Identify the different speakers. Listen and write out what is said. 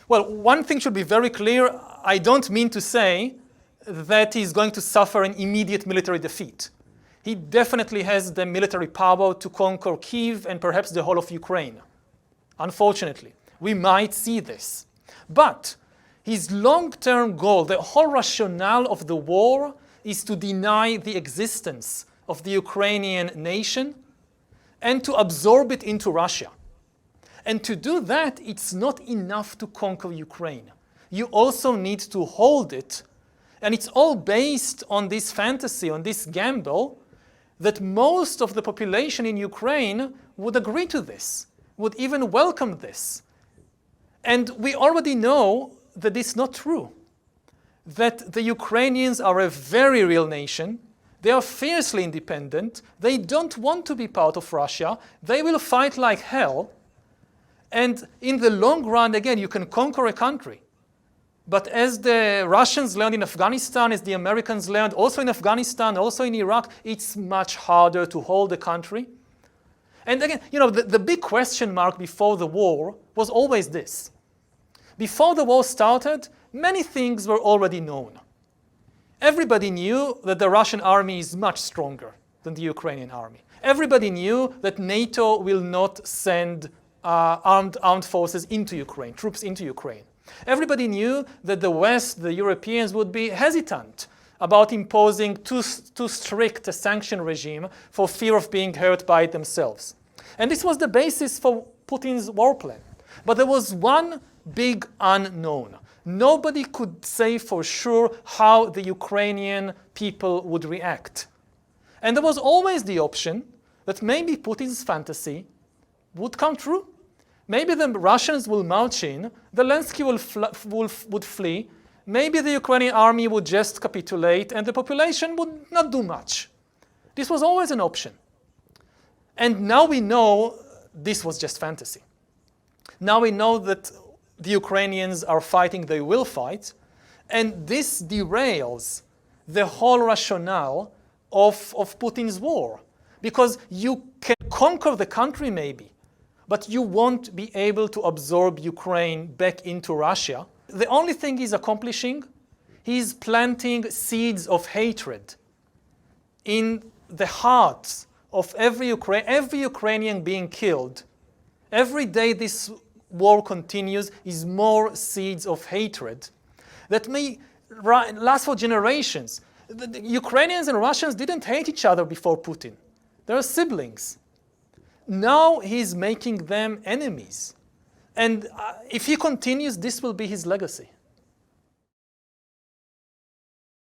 Speaker 1: Well, one thing should be very clear. I don't mean to say that he's going to suffer an immediate military defeat. He definitely has the military power to conquer Kyiv and perhaps the whole of Ukraine. Unfortunately, we might see this. But his long-term goal, the whole rationale of the war, is to deny the existence of the Ukrainian nation and to absorb it into Russia. And to do that, it's not enough to conquer Ukraine. You also need to hold it. And it's all based on this fantasy, on this gamble, that most of the population in Ukraine would agree to this, would even welcome this. And we already know that it's not true. That the Ukrainians are a very real nation. They are fiercely independent. They don't want to be part of Russia. They will fight like hell. And in the long run, again, you can conquer a country. But as the Russians learned in Afghanistan, as the Americans learned also in Afghanistan, also in Iraq, it's much harder to hold a country. And again, the big question mark before the war was always this. Before the war started, many things were already known. Everybody knew that the Russian army is much stronger than the Ukrainian army. Everybody knew that NATO will not send armed forces into Ukraine, troops into Ukraine. Everybody knew that the West, the Europeans, would be hesitant about imposing too strict a sanction regime for fear of being hurt by it themselves. And this was the basis for Putin's war plan. But there was one big unknown. Nobody could say for sure how the Ukrainian people would react. And there was always the option that maybe Putin's fantasy would come true. Maybe the Russians will march in, Zelensky would flee, maybe the Ukrainian army would just capitulate and the population would not do much. This was always an option. And now we know this was just fantasy. Now we know that the Ukrainians are fighting, they will fight, and this derails the whole rationale of Putin's war. Because you can conquer the country maybe, but you won't be able to absorb Ukraine back into Russia. The only thing he's accomplishing, he's planting seeds of hatred in the hearts of every Ukrainian being killed. Every day this war continues is more seeds of hatred that may last for generations. The Ukrainians and Russians didn't hate each other before Putin. They're siblings. Now he's making them enemies. And if he continues, this will be his legacy.